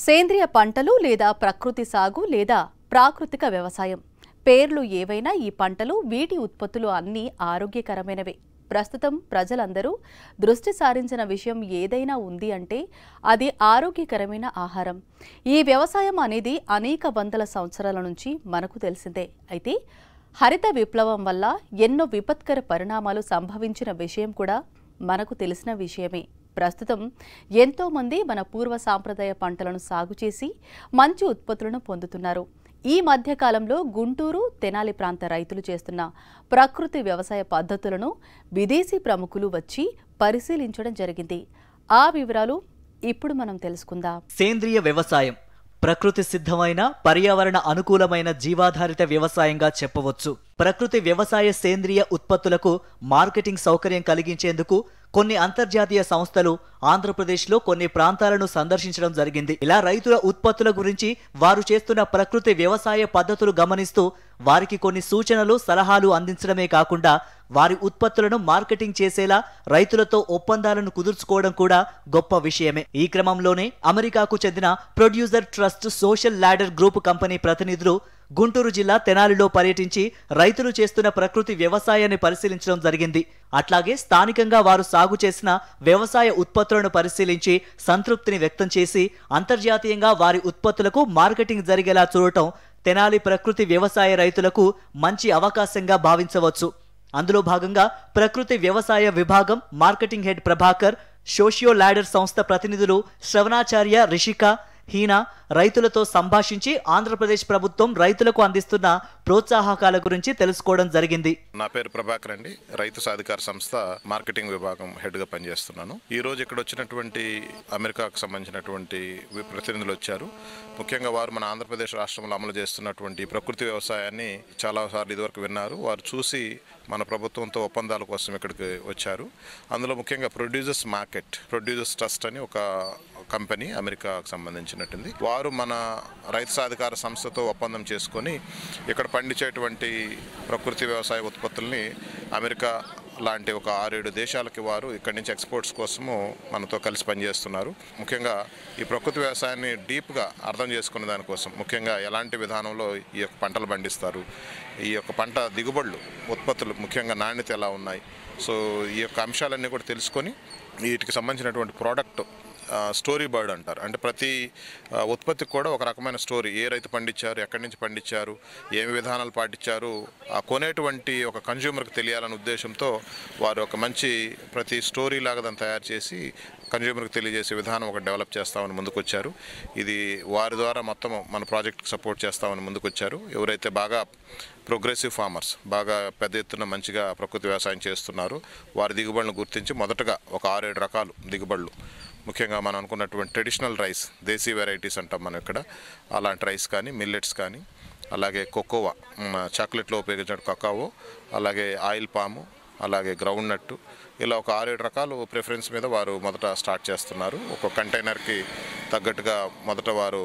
సేంద్రియ పంటలు లేదా ప్రకృతి సాగు లేదా ప్రాకృతిక వ్యవసాయం పేర్లు ఏవైనా ఈ పంటలు వీటి ఉత్పత్తులు అన్నీ ఆరోగ్యకరమైనవే. ప్రస్తుతం ప్రజలందరూ దృష్టి సారించిన విషయం ఏదైనా ఉంది అంటే అది ఆరోగ్యకరమైన ఆహారం. ఈ వ్యవసాయం అనేది అనేక వందల సంవత్సరాల నుంచి మనకు తెలిసిందే. అయితే హరిత విప్లవం వల్ల ఎన్నో విపత్కర పరిణామాలు సంభవించిన విషయం కూడా మనకు తెలిసిన విషయమే. ప్రస్తుతం ఎంతో మంది మన పూర్వ సాంప్రదాయ పంటలను సాగు చేసి మంచి ఉత్పత్తులను పొందుతున్నారు. ఈ మధ్య కాలంలో గుంటూరు, తెనాలి ప్రాంత రైతులు చేస్తున్న ప్రకృతి వ్యవసాయ పద్ధతులను విదేశీ ప్రముఖులు వచ్చి పరిశీలించడం జరిగింది. ఆ వివరాలు ఇప్పుడు మనం తెలుసుకుందాం. సేంద్రియ వ్యవసాయం ప్రకృతి సిద్ధమైన పర్యావరణ అనుకూలమైన జీవాధారిత వ్యవసాయంగా చెప్పవచ్చు. ప్రకృతి వ్యవసాయ సేంద్రియ ఉత్పత్తులకు మార్కెటింగ్ సౌకర్యం కలిగించేందుకు కొన్ని అంతర్జాతీయ సంస్థలు ఆంధ్రప్రదేశ్లో కొన్ని ప్రాంతాలను సందర్శించడం జరిగింది. ఇలా రైతుల ఉత్పత్తుల గురించి, వారు చేస్తున్న ప్రకృతి వ్యవసాయ పద్ధతులు గమనిస్తూ వారికి కొన్ని సూచనలు, సలహాలు అందించడమే కాకుండా వారి ఉత్పత్తులను మార్కెటింగ్ చేసేలా రైతులతో ఒప్పందాలను కుదుర్చుకోవడం కూడా గొప్ప విషయమే. ఈ క్రమంలోనే అమెరికాకు చెందిన producer trust social ladder group company ప్రతినిధులు గుంటూరు జిల్లా తెనాలిలో పర్యటించి రైతులు చేస్తున్న ప్రకృతి వ్యవసాయాన్ని పరిశీలించడం జరిగింది. అట్లాగే స్థానికంగా వారు సాగు చేసిన వ్యవసాయ ఉత్పత్తులను పరిశీలించి సంతృప్తిని వ్యక్తం చేసి అంతర్జాతీయంగా వారి ఉత్పత్తులకు మార్కెటింగ్ జరిగేలా చూడటం తెనాలి ప్రకృతి వ్యవసాయ రైతులకు మంచి అవకాశంగా భావించవచ్చు. అందులో భాగంగా ప్రకృతి వ్యవసాయ విభాగం marketing head Prabhakar, socio ladder సంస్థ ప్రతినిధులు శ్రవణాచార్య, రిషిక, హీనా రైతులతో సంభాషించి ఆంధ్రప్రదేశ్ ప్రభుత్వం రైతులకు అందిస్తున్న ప్రోత్సాహకాల గురించి తెలుసుకోవడం జరిగింది. నా పేరు ప్రభాకర్ అండి. రైతు సాధికార సంస్థ మార్కెటింగ్ విభాగం హెడ్ గా పనిచేస్తున్నాను. ఈ రోజు ఇక్కడ వచ్చినటువంటి అమెరికాకు సంబంధించినటువంటి ప్రతినిధులు వచ్చారు. ముఖ్యంగా వారు మన ఆంధ్రప్రదేశ్ రాష్ట్రంలో అమలు చేస్తున్నటువంటి ప్రకృతి వ్యవసాయాన్ని చాలా సార్లు ఇదివరకు విన్నారు. వారు చూసి మన ప్రభుత్వంతో ఒప్పందాల కోసం ఇక్కడికి వచ్చారు. అందులో ముఖ్యంగా ప్రొడ్యూసర్స్ ట్రస్ట్ అని ఒక కంపెనీ అమెరికాకు సంబంధించినట్టుంది. వారు మన రైతు సాధికార సంస్థతో ఒప్పందం చేసుకొని ఇక్కడ పండించేటువంటి ప్రకృతి వ్యవసాయ ఉత్పత్తుల్ని అమెరికా లాంటి ఒక 6-7 దేశాలకి వారు ఇక్కడి నుంచి ఎక్స్పోర్ట్స్ కోసము మనతో కలిసి పనిచేస్తున్నారు. ముఖ్యంగా ఈ ప్రకృతి వ్యవసాయాన్ని డీప్గా అర్థం చేసుకునే దానికోసం, ముఖ్యంగా ఎలాంటి విధానంలో ఈ యొక్క పంటలు పండిస్తారు, ఈ యొక్క పంట దిగుబడులు, ఉత్పత్తులు ముఖ్యంగా నాణ్యత ఎలా ఉన్నాయి, సో ఈ యొక్క అంశాలన్నీ కూడా తెలుసుకొని వీటికి సంబంధించినటువంటి ప్రోడక్ట్ స్టోరీ బర్డ్ అంటారు. అంటే ప్రతి ఉత్పత్తికి కూడా ఒక రకమైన స్టోరీ, ఏ రైతు పండించారు, ఎక్కడి నుంచి పండించారు, ఏమి విధానాలు పాటించారు, కొనేటువంటి ఒక కన్జ్యూమర్కి తెలియాలనే ఉద్దేశంతో వారు ఒక మంచి ప్రతి స్టోరీ లాగా దాన్ని తయారు చేసి కన్జ్యూమర్కి తెలియజేసే విధానం ఒక డెవలప్ చేస్తామని ముందుకొచ్చారు. ఇది వారి ద్వారా మొత్తం మన ప్రాజెక్ట్కి సపోర్ట్ చేస్తామని ముందుకొచ్చారు. ఎవరైతే బాగా ప్రోగ్రెసివ్ ఫార్మర్స్, బాగా పెద్ద ఎత్తున మంచిగా ప్రకృతి వ్యవసాయం చేస్తున్నారు, వారి దిగుబడులను గుర్తించి మొదటగా ఒక 6-7 రకాలు దిగుబడులు, ముఖ్యంగా మనం అనుకున్నటువంటి ట్రెడిషనల్ రైస్, దేశీ వెరైటీస్ అంటాం మనం ఇక్కడ, అలాంటి రైస్ కానీ, మిల్లెట్స్ కానీ, అలాగే కోకోవా, చాక్లెట్లో ఉపయోగించిన కకావో, అలాగే ఆయిల్ పాము, అలాగే గ్రౌండ్ నట్టు, ఇలా ఒక 6-7 రకాలు ప్రిఫరెన్స్ మీద వారు మొదట స్టార్ట్ చేస్తున్నారు. ఒక కంటైనర్కి తగ్గట్టుగా మొదట వారు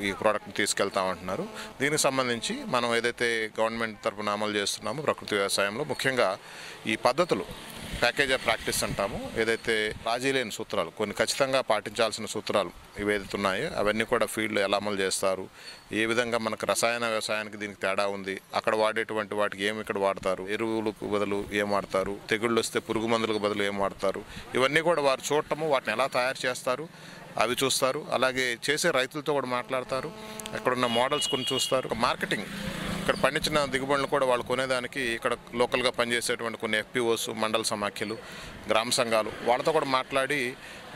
ఈ ప్రోడక్ట్ని తీసుకెళ్తామంటున్నారు. దీనికి సంబంధించి మనం ఏదైతే గవర్నమెంట్ తరఫున అమలు చేస్తున్నామో ప్రకృతి వ్యవసాయంలో ముఖ్యంగా ఈ పద్ధతులు, ప్యాకేజ్ ఆఫ్ ప్రాక్టీస్ అంటాము, ఏదైతే రాజీ లేని సూత్రాలు, కొన్ని ఖచ్చితంగా పాటించాల్సిన సూత్రాలు ఏవైతే ఉన్నాయో అవన్నీ కూడా ఫీల్డ్లో ఎలా అమలు చేస్తారు, ఏ విధంగా మనకు రసాయన వ్యవసాయానికి దీనికి తేడా ఉంది, అక్కడ వాడేటువంటి వాటికి ఏమి ఇక్కడ వాడతారు, ఎరువులకు బదులు ఏం వాడతారు, తెగుళ్ళు వస్తే పురుగు మందులకు బదులు ఏం వాడతారు, ఇవన్నీ కూడా వారు చూడటము, వాటిని ఎలా తయారు చేస్తారు అవి చూస్తారు. అలాగే చేసే రైతులతో కూడా మాట్లాడతారు, అక్కడున్న మోడల్స్ కొన్ని చూస్తారు. మార్కెటింగ్, ఇక్కడ పండించిన దిగుబడులు కూడా వాళ్ళు కొనేదానికి ఇక్కడ లోకల్గా పనిచేసేటువంటి కొన్ని FPOs, మండల సమాఖ్యలు, గ్రామ సంఘాలు, వాళ్ళతో కూడా మాట్లాడి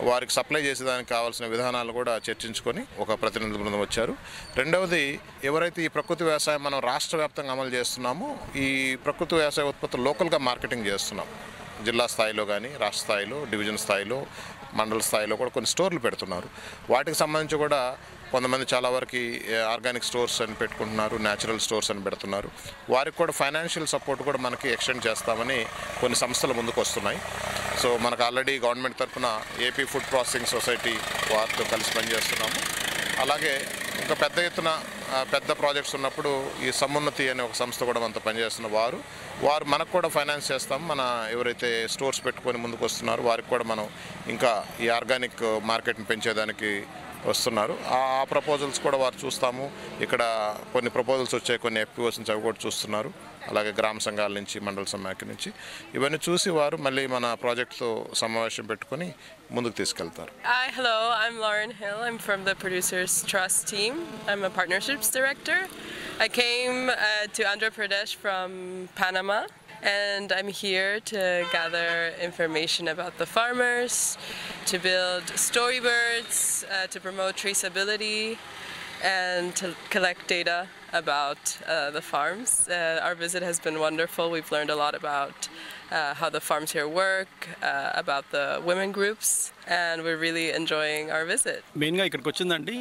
వారికి సప్లై చేసేదానికి కావాల్సిన విధానాలు కూడా చర్చించుకొని ఒక ప్రతినిధి బృందం వచ్చారు. రెండవది, ఎవరైతే ఈ ప్రకృతి వ్యవసాయం మనం రాష్ట్ర వ్యాప్తంగా అమలు చేస్తున్నామో ఈ ప్రకృతి వ్యవసాయ ఉత్పత్తులు లోకల్గా మార్కెటింగ్ చేస్తున్నాం. జిల్లా స్థాయిలో కానీ, రాష్ట్ర స్థాయిలో, డివిజన్ స్థాయిలో, మండల స్థాయిలో కూడా కొన్ని స్టోర్లు పెడుతున్నారు. వాటికి సంబంధించి కూడా కొంతమంది చాలా వరకు ఆర్గానిక్ స్టోర్స్ అని పెట్టుకుంటున్నారు, న్యాచురల్ స్టోర్స్ అని పెడుతున్నారు. వారికి కూడా ఫైనాన్షియల్ సపోర్ట్ కూడా మనకి ఎక్స్టెండ్ చేస్తామని కొన్ని సంస్థలు ముందుకు వస్తున్నాయి. సో మనకు ఆల్రెడీ గవర్నమెంట్ తరఫున ఏపీ ఫుడ్ ప్రాసెసింగ్ సొసైటీ వారితో కలిసి పనిచేస్తున్నాము. అలాగే ఇంకా పెద్ద ఎత్తున పెద్ద ప్రాజెక్ట్స్ ఉన్నప్పుడు ఈ సమున్నతి అనే ఒక సంస్థ కూడా మనతో పనిచేస్తున్న వారు మనకు కూడా ఫైనాన్స్ చేస్తాం. మన ఎవరైతే స్టోర్స్ పెట్టుకొని ముందుకు వస్తున్నారో వారికి కూడా మనం ఇంకా ఈ ఆర్గానిక్ మార్కెట్ని పెంచేదానికి వస్తున్నారు. ఆ ప్రపోజల్స్ కూడా వారు చూస్తాము. ఇక్కడ కొన్ని ప్రపోజల్స్ వచ్చాయి, కొన్ని FPOs నుంచి అవి కూడా చూస్తున్నారు. అలాగే గ్రామ సంఘాల నుంచి, మండల సమాఖ్య నుంచి ఇవన్నీ చూసి వారు మళ్ళీ మన ప్రాజెక్ట్తో సమావేశం పెట్టుకొని ముందుకు తీసుకెళ్తారు. Hi, hello. I'm Lauren Hill. I'm from the Producers Trust team. I'm a partnerships director. I came to Andhra Pradesh from Panama, and I'm here to gather information about the farmers, to build storyboards, to promote traceability, and to collect data about the farms. Our visit has been wonderful. We've learned a lot about how the farms here work, about the women groups, and we're really enjoying our visit. మెయిన్గా ఇక్కడికి వచ్చిందండి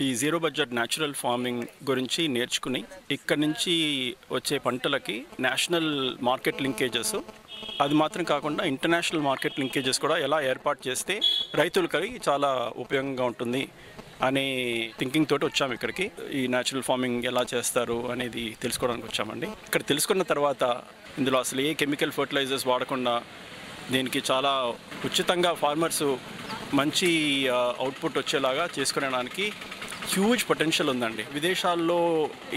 ఈ zero budget natural farming గురించి నేర్చుకుని ఇక్కడ నుంచి వచ్చే పంటలకి నేషనల్ మార్కెట్ లింకేజెస్, అది మాత్రం కాకుండా ఇంటర్నేషనల్ మార్కెట్ లింకేజెస్ కూడా ఎలా ఏర్పాటు చేస్తే రైతులకి చాలా ఉపయోగంగా ఉంటుంది అనే థింకింగ్ తోటి వచ్చాము ఇక్కడికి. ఈ న్యాచురల్ ఫార్మింగ్ ఎలా చేస్తారు అనేది తెలుసుకోవడానికి వచ్చామండి. ఇక్కడ తెలుసుకున్న తర్వాత ఇందులో అసలు ఏ కెమికల్ ఫర్టిలైజర్స్ వాడకుండా దీనికి చాలా ఉచితంగా ఫార్మర్స్ మంచి అవుట్పుట్ వచ్చేలాగా చేసుకునేడానికి హ్యూజ్ పొటెన్షియల్ ఉందండి. విదేశాల్లో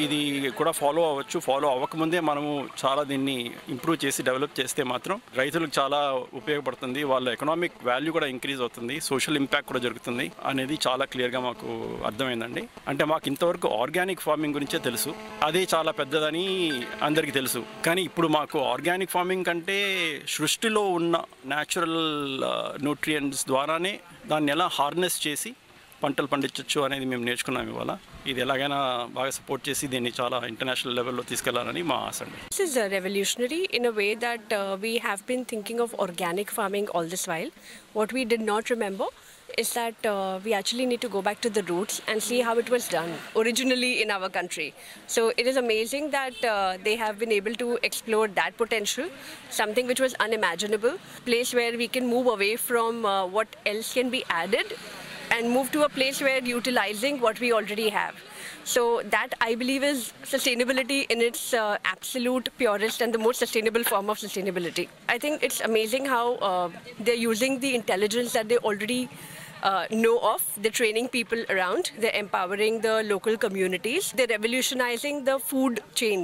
ఇది కూడా ఫాలో అవ్వచ్చు. ఫాలో అవ్వకముందే మనము చాలా దీన్ని ఇంప్రూవ్ చేసి డెవలప్ చేస్తే మాత్రం రైతులకు చాలా ఉపయోగపడుతుంది. వాళ్ళ ఎకనామిక్ వాల్యూ కూడా ఇంక్రీజ్ అవుతుంది, సోషల్ ఇంపాక్ట్ కూడా జరుగుతుంది అనేది చాలా క్లియర్గా మాకు అర్థమైందండి. అంటే మాకు ఇంతవరకు ఆర్గానిక్ ఫార్మింగ్ గురించే తెలుసు, అదే చాలా పెద్దదని అందరికీ తెలుసు. కానీ ఇప్పుడు మాకు ఆర్గానిక్ ఫార్మింగ్ కంటే సృష్టిలో ఉన్న న్యాచురల్ న్యూట్రియంట్స్ ద్వారానే దాన్ని ఎలా హార్నెస్ చేసి పంటలు పండించవచ్చు అనేది మేము నేర్చుకున్నాం ఇవాళ. ఇది ఎలాగైనా బాగా సపోర్ట్ చేసి దీన్ని చాలా ఇంటర్నేషనల్ లెవెల్లో తీసుకెళ్లాలని మా ఆశ అండి. This is revolutionary in a way that we have been thinking of organic farming all this while. What we did not remember is that we actually need to go back to the roots and see how it was done originally in our country. So it is amazing that they have been able to explore that potential, something which was unimaginable, place where we can move away from what else can be added and move to a place where utilizing what we already have. So that, I believe, is sustainability in its absolute purest and the most sustainable form of sustainability. I think it's amazing how they're using the intelligence that they already know of. They're training people around. They're empowering the local communities. They're revolutionizing the food chain,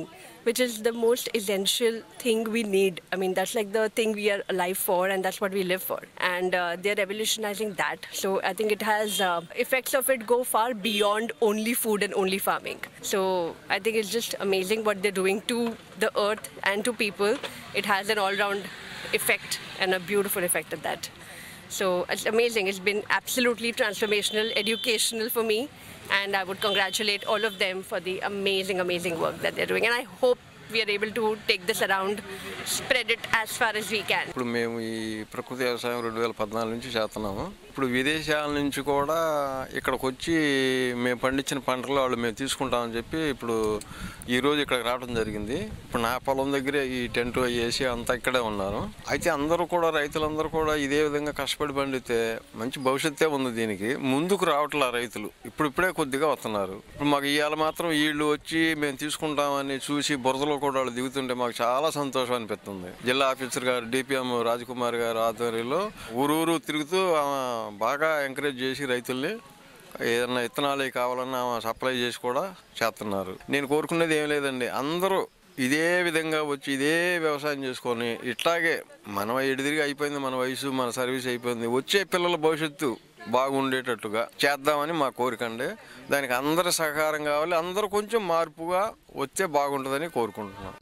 which is the most essential thing we need. I mean, that's like the thing we are alive for, and that's what we live for. And they're revolutionizing that. So I think it has effects of it go far beyond only food and only farming. So I think it's just amazing what they're doing to the earth and to people. It has an all-round effect and a beautiful effect of that. So it's amazing. It's been absolutely transformational, educational for me, and I would congratulate all of them for the amazing, amazing work that they're doing. And I hope we are able to take this around, spread it as far as we can. ఇప్పుడు మేము ఈ ప్రకృతి వ్యవసాయం 2014 నుంచి చేస్తున్నాము. ఇప్పుడు విదేశాల నుంచి కూడా ఇక్కడికి వచ్చి మేము పండించిన పంటలు వాళ్ళు మేము తీసుకుంటామని చెప్పి ఇప్పుడు ఈరోజు ఇక్కడికి రావడం జరిగింది. ఇప్పుడు నా పొలం దగ్గరే ఈ టెంట్ వేసి అంతా ఇక్కడే ఉన్నారు. అయితే అందరూ కూడా రైతులందరూ కూడా ఇదే విధంగా కష్టపడి పండితే మంచి భవిష్యత్తే ఉంది. దీనికి ముందుకు రావట్లా రైతులు, ఇప్పుడిప్పుడే కొద్దిగా వస్తున్నారు. ఇప్పుడు మాకు ఇవాళ మాత్రం వీళ్ళు వచ్చి మేము తీసుకుంటామని చూసి బురదలో కూడా వాళ్ళు దిగుతుంటే మాకు చాలా సంతోషం అనిపిస్తుంది. జిల్లా ఆఫీసర్ గారు DPM రాజకుమార్ గారు ఆధ్వర్యంలో ఊరూరు తిరుగుతూ బాగా ఎంకరేజ్ చేసి రైతుల్ని ఏదన్నా విత్తనాలు కావాలన్నా సప్లై చేసి కూడా చేస్తున్నారు. నేను కోరుకునేది ఏం లేదండి, అందరూ ఇదే విధంగా వచ్చి ఇదే వ్యవసాయం చేసుకొని ఇట్లాగే మన ఎడిదిరిగి అయిపోయింది, మన వయసు మన సర్వీస్ అయిపోయింది, వచ్చే పిల్లల భవిష్యత్తు బాగుండేటట్టుగా చేద్దామని మా కోరిక అండి. దానికి అందరి సహకారం కావాలి, అందరూ కొంచెం మార్పుగా వస్తే బాగుంటుందని కోరుకుంటున్నాం.